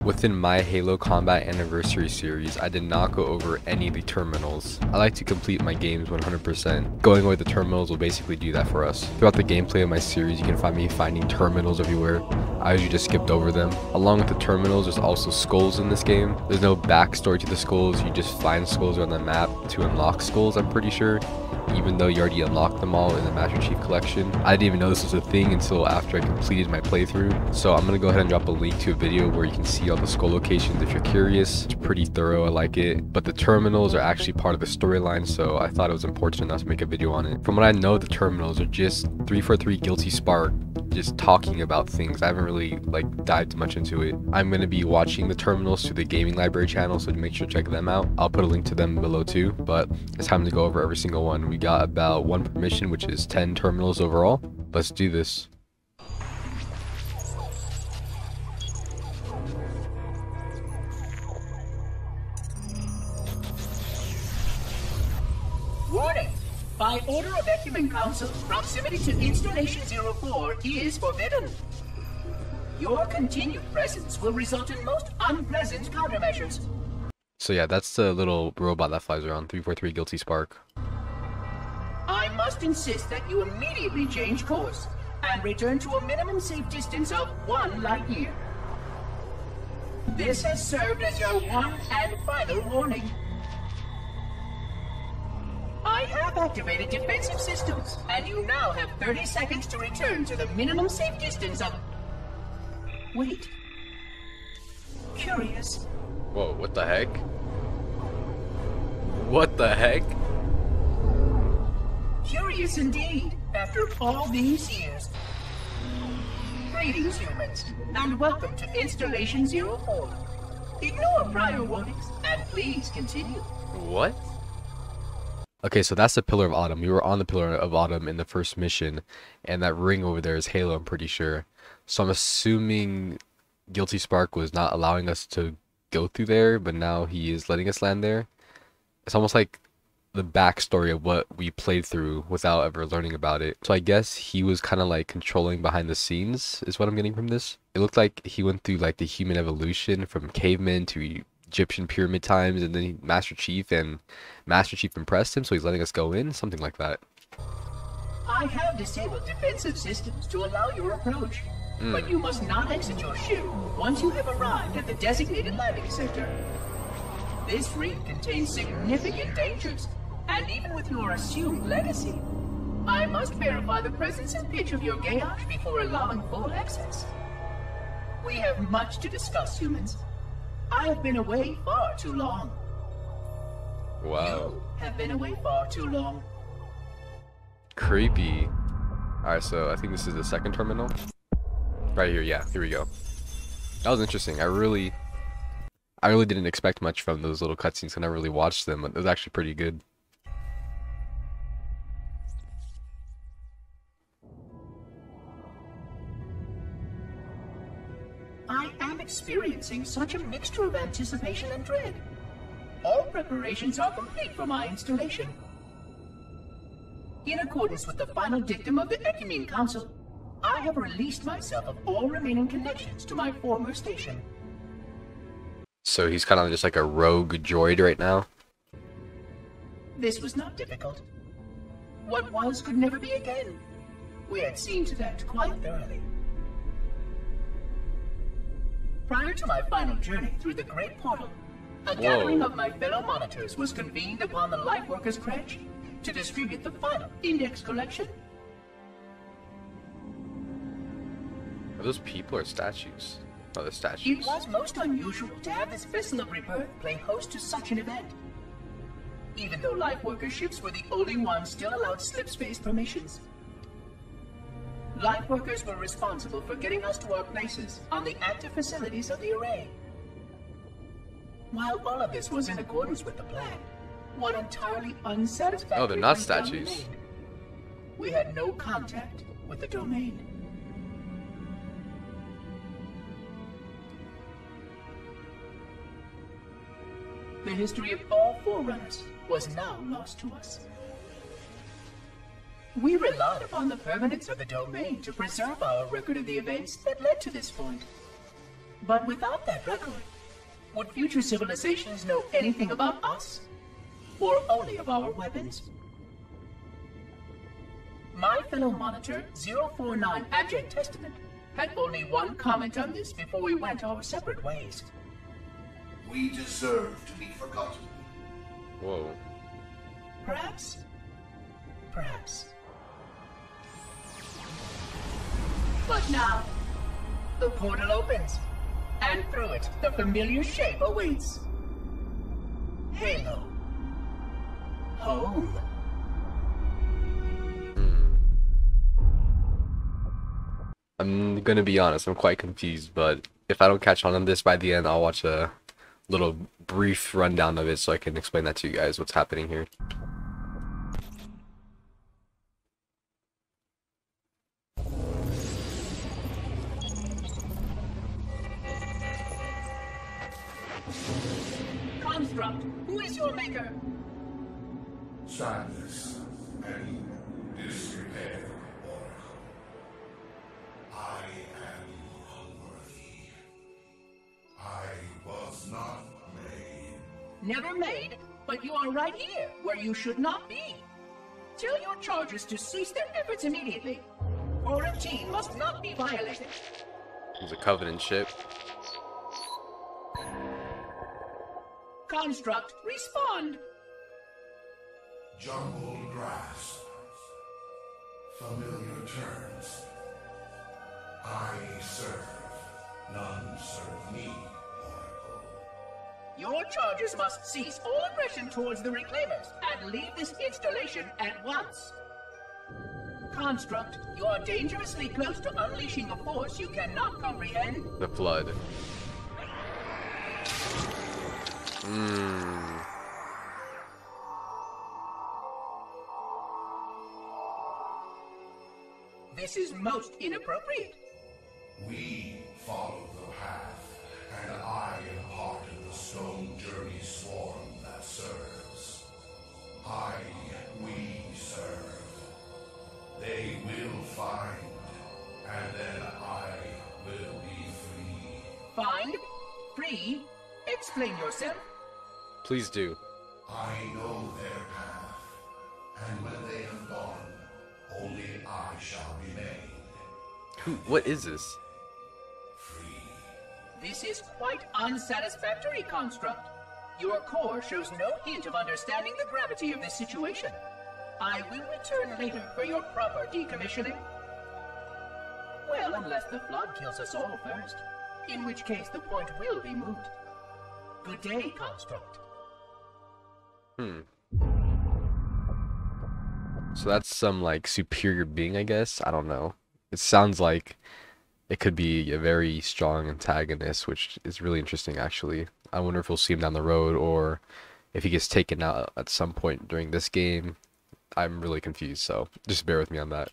Within my Halo Combat Anniversary series, I did not go over any of the terminals. I like to complete my games 100%. Going over the terminals will basically do that for us. Throughout the gameplay of my series, you can find me finding terminals everywhere. I usually just skipped over them. Along with the terminals, there's also skulls in this game. There's no backstory to the skulls, you just find skulls on the map to unlock skulls, I'm pretty sure. Even though you already unlocked them all in the Master Chief Collection. I didn't even know this was a thing until after I completed my playthrough. So I'm gonna go ahead and drop a link to a video where you can see all the skull locations if you're curious. It's pretty thorough, I like it. But the terminals are actually part of the storyline, so I thought it was important enough to make a video on it. From what I know, the terminals are just 343 Guilty Spark just talking about things. I haven't really dived much into it. I'm gonna be watching the terminals through the gaming library channel, so make sure to check them out. I'll put a link to them below too, but it's time to go over every single one. We got about 1 per mission, which is 10 terminals overall. Let's do this. Warning! By order of Ecumen Council, proximity to Installation 04 is forbidden. Your continued presence will result in most unpleasant countermeasures. So yeah, that's the little robot that flies around, 343 Guilty Spark. I must insist that you immediately change course and return to a minimum safe distance of 1 light year. This has served as your one and final warning. I have activated defensive systems, and you now have 30 seconds to return to the minimum safe distance of... Wait. Curious. Whoa, what the heck? What the heck? Curious indeed, after all these years. Greetings, humans, and welcome to Installation 04. Ignore prior warnings, and please continue. What? Okay, so that's the Pillar of Autumn. We were on the Pillar of Autumn in the first mission, and that ring over there is Halo, I'm pretty sure. So I'm assuming Guilty Spark was not allowing us to go through there, but now he is letting us land there. It's almost like the backstory of what we played through without ever learning about it. So I guess he was kind of like controlling behind the scenes, is what I'm getting from this. It looked like he went through like the human evolution from cavemen to Egyptian pyramid times, and then Master Chief impressed him, so he's letting us go in, something like that. I have disabled defensive systems to allow your approach, but you must not exit your ship once you have arrived at the designated landing sector. This ring contains significant dangers, and even with your assumed legacy, I must verify the presence and pitch of your gauge before allowing full access. We have much to discuss, humans. I have been away far too long. Wow. You have been away far too long. Creepy. Alright, so I think this is the second terminal. Right here, yeah, here we go. That was interesting. I really didn't expect much from those little cutscenes. I never really watched them, but it was actually pretty good. I am experiencing such a mixture of anticipation and dread. All preparations are complete for my installation. In accordance with the final dictum of the Ecumen Council, I have released myself of all remaining connections to my former station. So he's kind of just like a rogue droid right now. This was not difficult. What was could never be again. We had seen to that quite thoroughly. Prior to my final journey through the Great Portal, a gathering of my fellow monitors was convened upon the Lightworkers' Crèche to distribute the final index collection. Are those people or statues? Oh, they're statues. It was most unusual to have this vessel of rebirth play host to such an event. Even though Lightworker ships were the only ones still allowed slipspace permissions. Lightworkers were responsible for getting us to our places on the active facilities of the array. While all of this was in accordance with the plan, one entirely unsatisfactory... Oh, they're not statues. remained. We had no contact with the domain. The history of all Forerunners was now lost to us. We relied upon the permanence of the domain to preserve our record of the events that led to this point. But without that record, would future civilizations know anything about us? Or only of our weapons? My fellow monitor, 049 Abject Testament, had only one comment on this before we went our separate ways. We deserve to be forgotten. Whoa. Perhaps. Perhaps. But now, the portal opens, and through it, the familiar shape awaits. Halo. Home. I'm gonna be honest, I'm quite confused, but if I don't catch on this by the end, I'll watch a little brief rundown of it so I can explain that to you guys, what's happening here. Construct, who is your maker? Sadness and disrepair, Oracle. I am unworthy. I was not made. Never made, but you are right here, where you should not be. Tell your charges to cease their efforts immediately. Quarantine must not be violated. It's a Covenant ship. Construct, respond! Jumbled grass. Familiar terms. I serve. None serve me, Oracle. Your charges must cease all aggression towards the Reclaimers and leave this installation at once. Construct, you are dangerously close to unleashing a force you cannot comprehend. The Flood. This is most inappropriate. We follow the path, and I am part of the stone journey swarm that serves. We serve. They will find, and then I will be free. Find? Free? Explain yourself. Please do. I know their path, and when they have gone, only I shall remain. What is this? Free. This is quite unsatisfactory, Construct. Your core shows no hint of understanding the gravity of this situation. I will return later for your proper decommissioning. Well, unless the Flood kills us all first, in which case the point will be moot. Good day, Construct. So that's some, like, superior being, I guess? I don't know. It sounds like it could be a very strong antagonist, which is really interesting, actually. I wonder if we'll see him down the road, or if he gets taken out at some point during this game. I'm really confused, so just bear with me on that.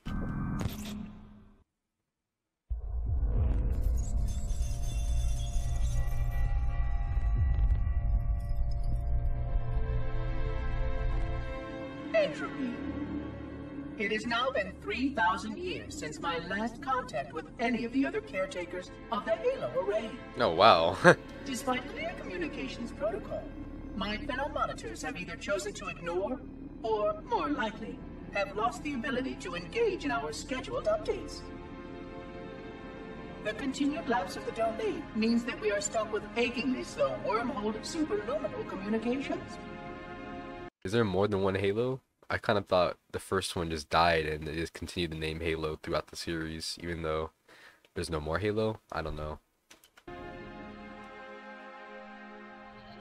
Entropy. It has now been 3,000 years since my last contact with any of the other caretakers of the Halo array. Oh, wow. Despite clear communications protocol, my fellow monitors have either chosen to ignore, or, more likely, have lost the ability to engage in our scheduled updates. The continued lapse of the domain means that we are stuck with achingly slow wormhole superluminal communications. Is there more than one Halo? I kind of thought the first one just died and they just continued to name Halo throughout the series, even though there's no more Halo? I don't know.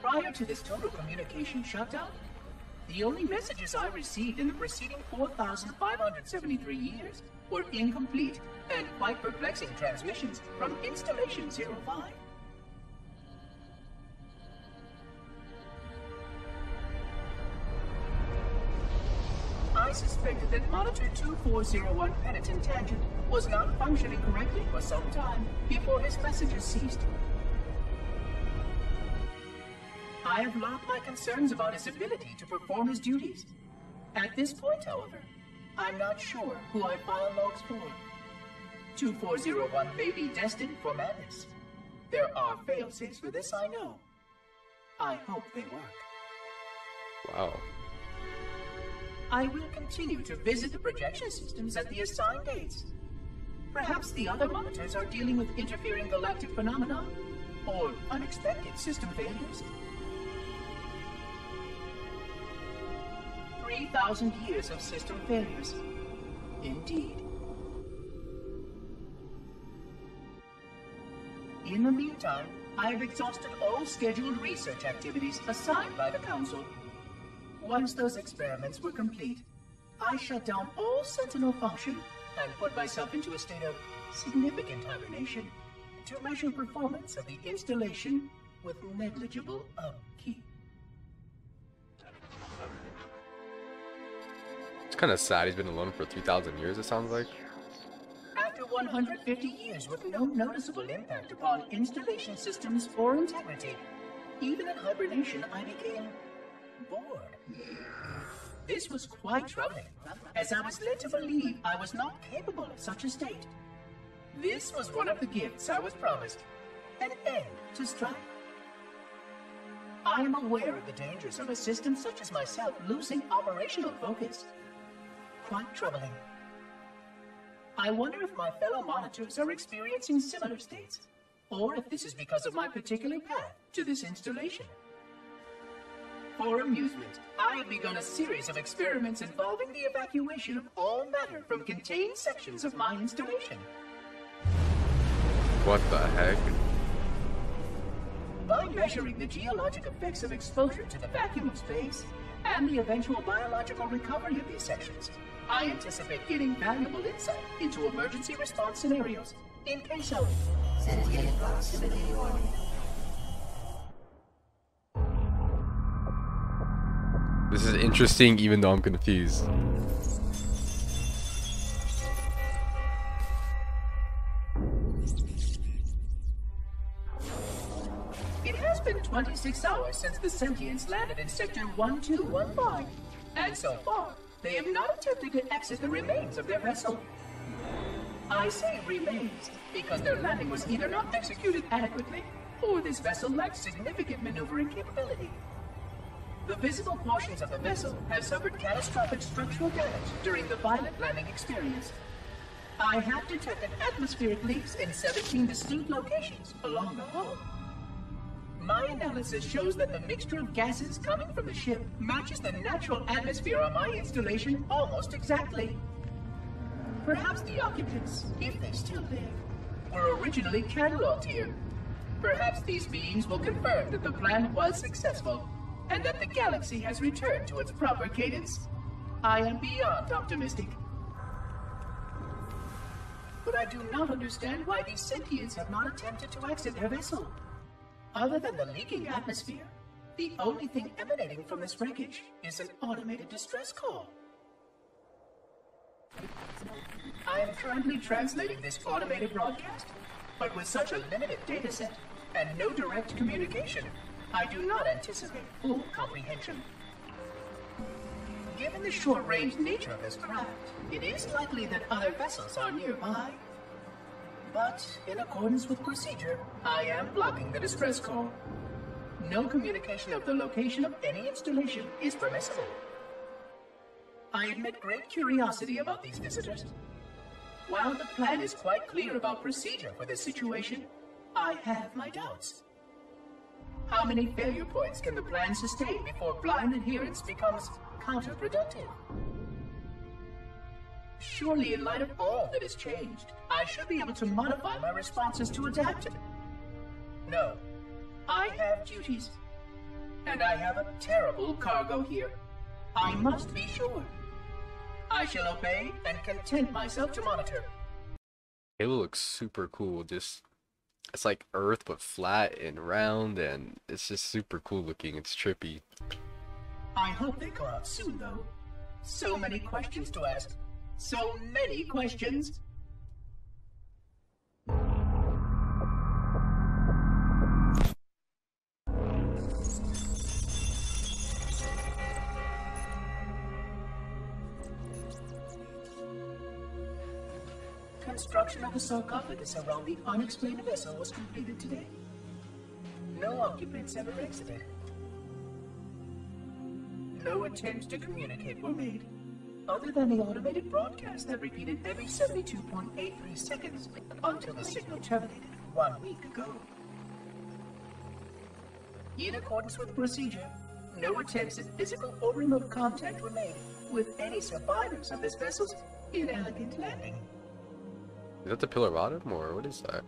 Prior to this total communication shutdown, the only messages I received in the preceding 4,573 years were incomplete and quite perplexing transmissions from Installation 05. I suspected that Monitor 2401 Penitent Tangent was not functioning correctly for some time before his messages ceased. I have logged my concerns about his ability to perform his duties. At this point, however, I'm not sure who I file logs for. 2401 may be destined for madness. There are fail-safes for this, I know. I hope they work. Wow. I will continue to visit the projection systems at the assigned dates. Perhaps the other monitors are dealing with interfering galactic phenomena or unexpected system failures. 3,000 years of system failures. Indeed. In the meantime, I have exhausted all scheduled research activities assigned by the Council. Once those experiments were complete, I shut down all Sentinel function and put myself into a state of significant hibernation to measure performance of the installation with negligible upkeep. It's kind of sad he's been alone for 3,000 years, it sounds like. After 150 years with no noticeable impact upon installation systems or integrity, even in hibernation I became bored. This was quite troubling, as I was led to believe I was not capable of such a state. This was one of the gifts I was promised, an end to strife. I am aware of the dangers of a system such as myself losing operational focus. Quite troubling. I wonder if my fellow monitors are experiencing similar states, or if this is because of my particular path to this installation. For amusement, I have begun a series of experiments involving the evacuation of all matter from contained sections of my installation. What the heck? By measuring the geologic effects of exposure to the vacuum of space and the eventual biological recovery of these sections, I anticipate getting valuable insight into emergency response scenarios in case of sentient proximity warning. This is interesting even though I'm confused. It has been 26 hours since the Sentients landed in Sector 1215, and so far, they have not attempted to exit the remains of their vessel. I say remains because their landing was either not executed adequately, or this vessel lacked significant maneuvering capability. The visible portions of the vessel have suffered catastrophic structural damage during the violent landing experience. I have detected atmospheric leaks in 17 distinct locations along the hull. My analysis shows that the mixture of gases coming from the ship matches the natural atmosphere on my installation almost exactly. Perhaps the occupants, if they still live, were originally cataloged here. Perhaps these beings will confirm that the plan was successful, and that the galaxy has returned to its proper cadence. I am beyond optimistic. But I do not understand why these sentients have not attempted to exit their vessel. Other than the leaking atmosphere, the only thing emanating from this wreckage is an automated distress call. I am currently translating this automated broadcast, but with such a limited dataset and no direct communication, I do not anticipate full comprehension. Given the short-range nature of this craft, it is likely that other vessels are nearby. But, in accordance with procedure, I am blocking the distress call. No communication of the location of any installation is permissible. I admit great curiosity about these visitors. While the plan is quite clear about procedure for this situation, I have my doubts. How many failure points can the plan sustain before blind adherence becomes counterproductive? Surely, in light of all that has changed, I should be able to modify my responses to adapt it. No, I have duties. And I have a terrible cargo here. I must be sure. I shall obey and content myself to monitor. Halo looks super cool. Just, it's like Earth but flat and round, and it's just super cool looking. It's trippy. I hope they go out soon, though. So many questions to ask. So many questions. Construction of the sarcophagus around the unexplained vessel was completed today. no occupants ever exited. No attempts to communicate were made, other than the automated broadcast that repeated every 72.83 seconds until the signal terminated 1 week ago. In accordance with procedure, no attempts at physical or remote contact were made with any survivors of this vessel's inelegant landing. Is that the pillar bottom, or what is that?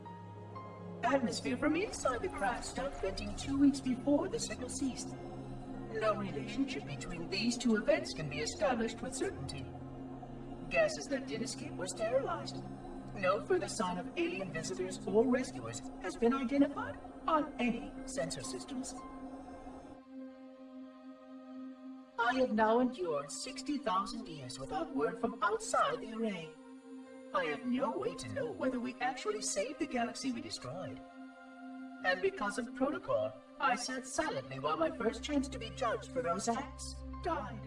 Atmosphere from inside the craft stopped venting 2 weeks before the signal ceased. No relationship between these two events can be established with certainty. Gases that did escape were sterilized. No further sign of alien visitors or rescuers has been identified on any sensor systems. I have now endured 60,000 years without word from outside the array. I have no way to know whether we actually saved the galaxy we destroyed. And because of protocol, I sat silently while my first chance to be judged for those acts died.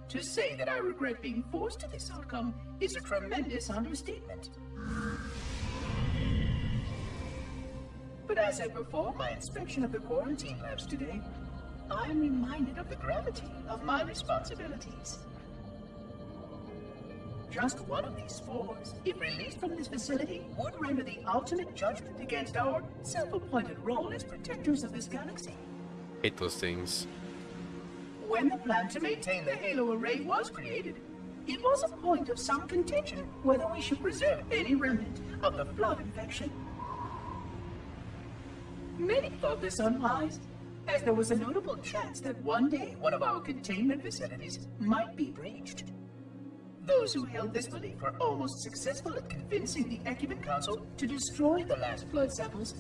To say that I regret being forced to this outcome is a tremendous understatement. But as I perform my inspection of the quarantine labs today, I am reminded of the gravity of my responsibilities. Just one of these spores, if released from this facility, would render the ultimate judgment against our self-appointed role as protectors of this galaxy. Hate those things. When the plan to maintain the Halo array was created, it was a point of some contention whether we should preserve any remnant of the flood infection. Many thought this unwise, as there was a notable chance that one day one of our containment facilities might be breached. Those who held this belief were almost successful at convincing the Ecumen Council to destroy the last flood samples.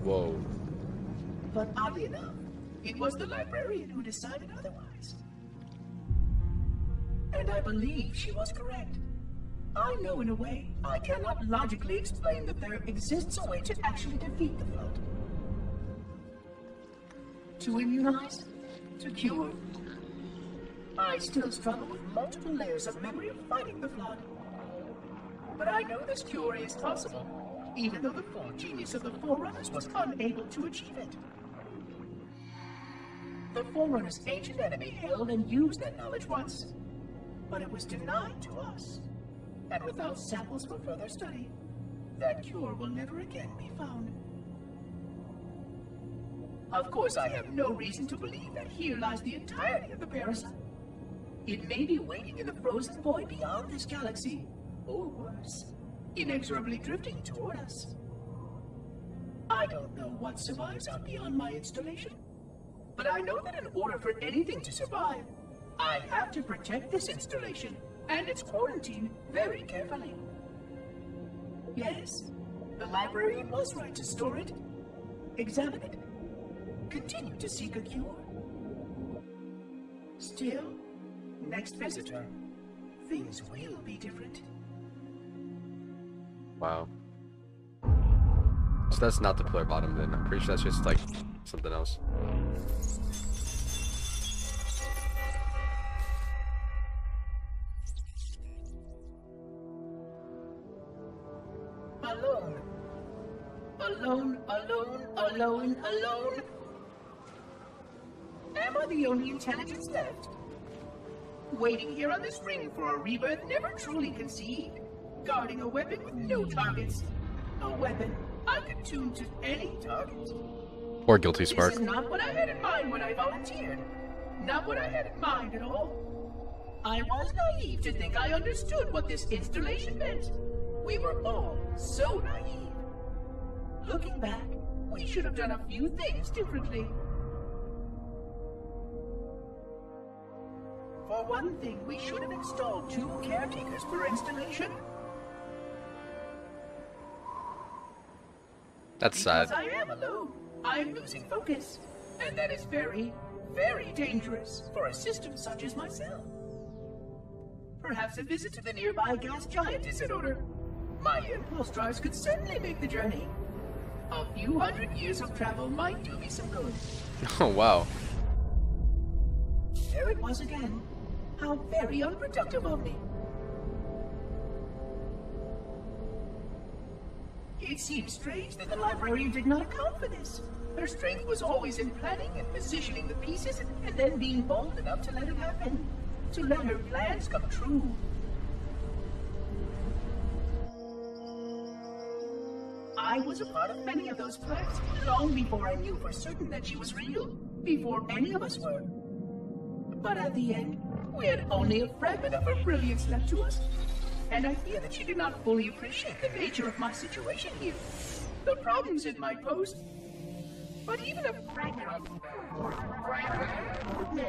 Whoa. But oddly enough, it was the librarian who decided otherwise. And I believe she was correct. I know in a way I cannot logically explain that there exists a way to actually defeat the flood. To immunize, to cure. I still struggle with multiple layers of memory of fighting the flood. But I know this cure is possible, even though the full genius of the Forerunners was unable to achieve it. The Forerunners' ancient enemy held and used that knowledge once, but it was denied to us. And without samples for further study, that cure will never again be found. Of course, I have no reason to believe that here lies the entirety of the parasite. It may be waiting in the frozen void beyond this galaxy, or worse, inexorably drifting toward us. I don't know what survives out beyond my installation, but I know that in order for anything to survive, I have to protect this installation and its quarantine very carefully. Yes, the librarian was right to store it, examine it, continue to seek a cure. Still, next visitor, things will be different. Wow. So that's not the pillar bottom then. I'm pretty sure that's just like something else. Alone. Alone, alone, alone, alone. Am I the only intelligence left? Waiting here on this ring for a rebirth never truly conceived. Guarding a weapon with no targets. A weapon I could tune to any target. Or guilty spark. This is not what I had in mind when I volunteered. Not what I had in mind at all. I was naive to think I understood what this installation meant. We were all so naive. Looking back, we should have done a few things differently. For one thing, we should have installed 2 caretakers per installation. That's sad. Because I am alone, I'm losing focus. And that is very, very dangerous for a system such as myself. Perhaps a visit to the nearby gas giant is in order. My impulse drives could certainly make the journey. A few hundred years of travel might do me some good. Oh, wow. There it was again. How very unproductive of me. It seems strange that the librarian did not account for this. Her strength was always in planning and positioning the pieces and then being bold enough to let it happen. To let her plans come true. I was a part of many of those plans, long before I knew for certain that she was real. Before any of us were. But at the end, we had only a fragment of her brilliance left to us. And I fear that she did not fully appreciate the nature of my situation here. The problems it might pose. But even a fragment of...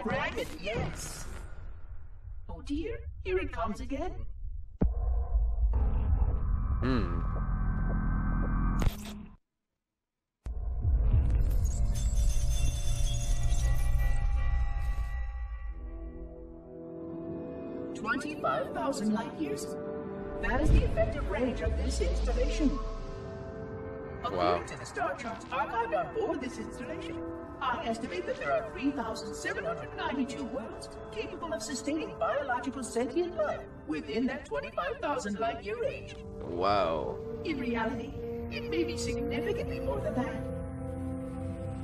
Fragment, yes. Oh dear, here it comes again. 25,000 light years. That is the effective range of this installation. According to the star charts archived on board this installation, I estimate that there are 3,792 worlds capable of sustaining biological sentient life within that 25,000 light year range. Wow. In reality, it may be significantly more than that.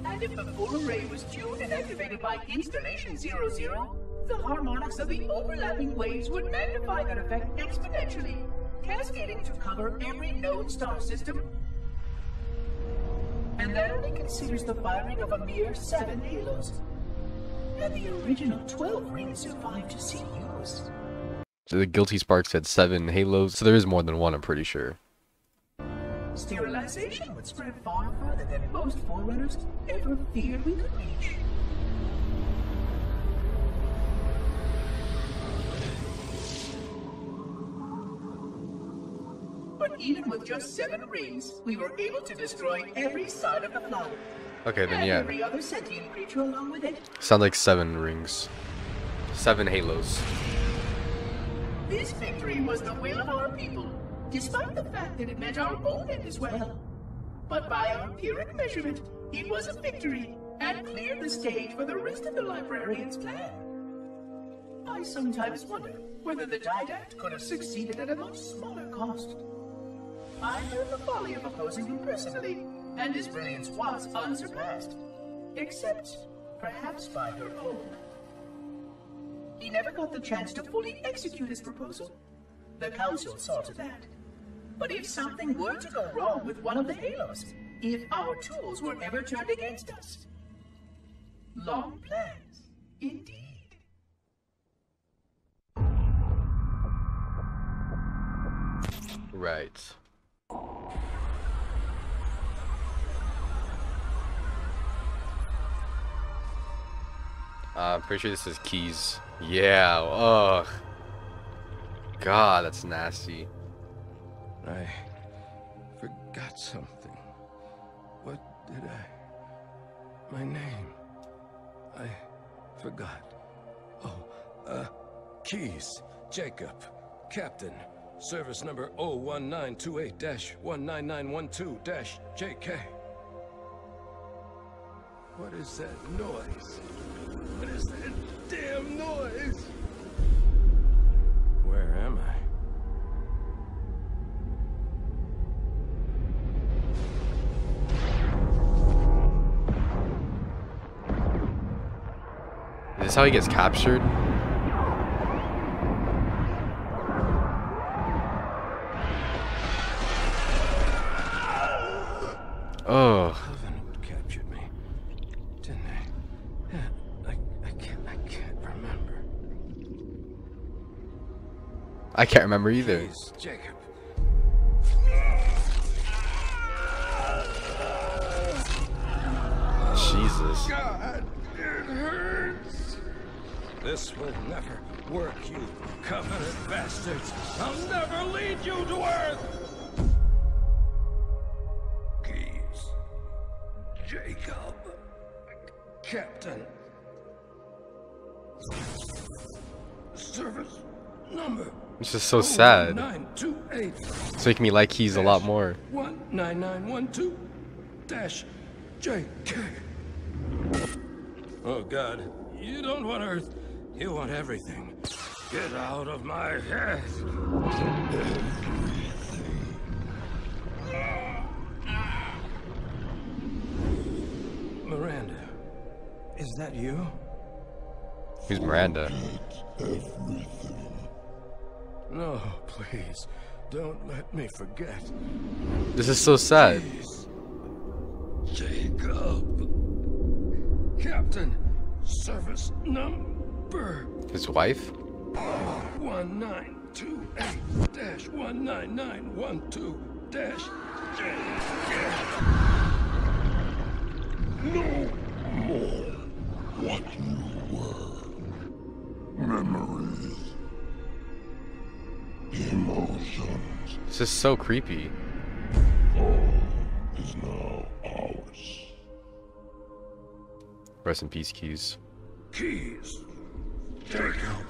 And if the full array was tuned and activated by Installation 00, the harmonics of the overlapping waves would magnify that effect exponentially, cascading to cover every known star system. And that only considers the firing of a mere 7 halos. And the original 12 rings survived to see use. So the Guilty Spark said 7 halos, so there is more than one, I'm pretty sure. Sterilization would spread far further than most Forerunners ever feared we could reach. But even with just 7 rings, we were able to destroy every side of the flower. Okay, then and yeah. every other sentient creature along with it. Sounds like 7 rings. 7 halos. This victory was the will of our people, despite the fact that it meant our own end as well. But by our empiric measurement, it was a victory, and cleared the stage for the rest of the librarian's plan. I sometimes wonder whether the Didact could have succeeded at a much smaller cost. I heard the folly of opposing him personally, and his brilliance was unsurpassed. Except, perhaps by her own. He never got the chance to fully execute his proposal. The Council saw to that. But if something were to go wrong with one of the halos, if our tools were ever turned against us... Long plans, indeed. Right. I'm pretty sure this is keys. Yeah, ugh. God, that's nasty. I forgot something. What did I... My name. I forgot. Oh, keys. Jacob. Captain. Service number 01928-19912-JK. What is that noise? What is that damn noise? Where am I? Is this how he gets captured? Oh. Covenant captured me, didn't they? Yeah, I can't remember. I can't remember either. Please, Jacob. Jesus. God, it hurts. This will never work, you Covenant bastards. I'll never lead you to Earth. Keys. Jacob. Captain. Service number. It's just so sad. 928. It's making me like keys a lot more. 19912-JK. Oh God, you don't want Earth. You want everything. Get out of my head. Miranda, is that you? Who's Miranda? No, please, don't let me forget. This is so sad. Please. Jacob. Captain, service number. His wife? 1928-19912-JK. No more what you were. Memories. Emotions. This is so creepy. All is now ours. Rest in peace, Keys. Keys. Jacob.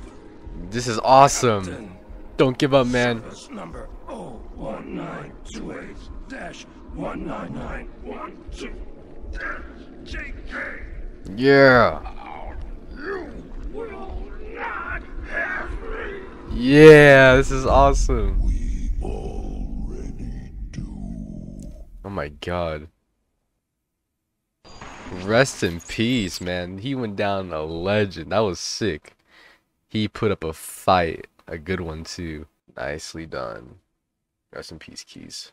This is awesome. Captain, Don't give up, man. service number 01928-19912-JK. Yeah. You will not have me. Yeah, this is awesome. We already do. Oh my god. Rest in peace, man. He went down a legend. That was sick. He put up a fight. A good one, too. Nicely done. Rest in peace, Keys.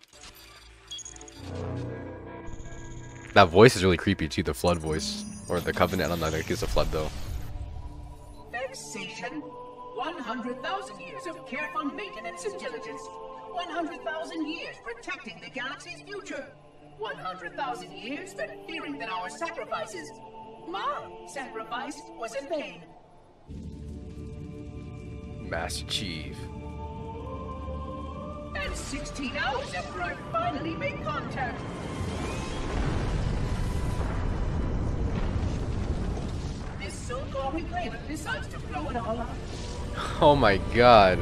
That voice is really creepy, too. The Flood voice. Or the Covenant. I don't know. I think it's a Flood, though. Vexation. 100,000 years of careful maintenance and diligence. 100,000 years protecting the galaxy's future. 100,000 years spent fearing that our sacrifices, my sacrifice, was in vain. Master Chief. And 16 hours after I finally made contact. This so-called reclaimer decides to blow it all up. Oh my god.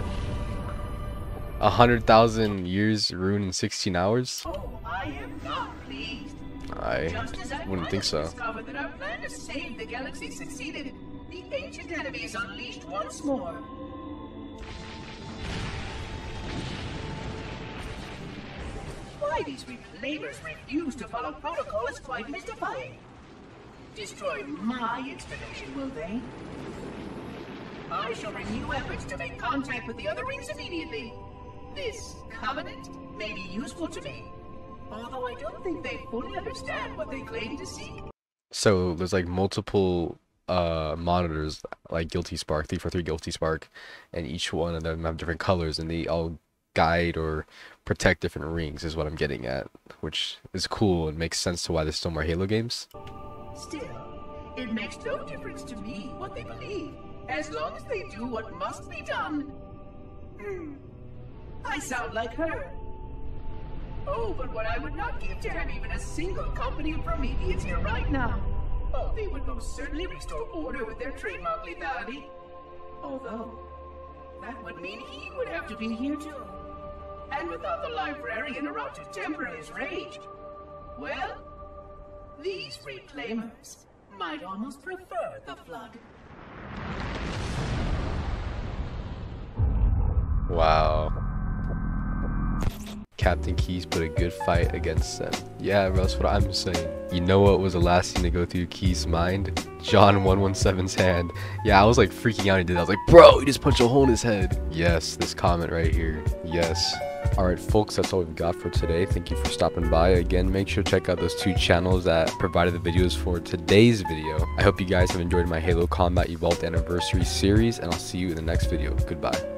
100,000 years ruined in 16 hours? Oh, I am not pleased. I Just as I wouldn't think so. discovered that our plan to save the galaxy succeeded, the ancient enemy is unleashed once more. Why these reclaimers refuse to follow protocol is quite mystifying. Destroy my expedition, will they? I shall renew efforts to make contact with the other rings immediately. This covenant may be useful to me, although I don't think they fully understand what they claim to seek. So there's like multiple monitors, like Guilty Spark, 343 Guilty Spark, and each one of them have different colors, and they all guide or protect different rings, is what I'm getting at, which is cool and makes sense to why there's still more Halo games. Still, it makes no difference to me what they believe, as long as they do what must be done. I sound like her. Oh, but what I would not give to have even a single company of Prometheans here right now. Oh, they would most certainly restore order with their trademark lethality. Although, that would mean he would have to be here too. And without the librarian around to temper his rage, well, these reclaimers might almost prefer the Flood. Wow. Captain Keys put a good fight against them. Yeah, bro, that's what I'm saying. You know what was the last thing to go through Keys' mind? John 117's hand. Yeah, I was like freaking out when he did that. I was like, bro, he just punched a hole in his head. Yes, this comment right here. Yes. Alright folks, that's all we've got for today. Thank you for stopping by. Again, make sure to check out those two channels that provided the videos for today's video. I hope you guys have enjoyed my Halo Combat Evolved Anniversary series, and I'll see you in the next video. Goodbye.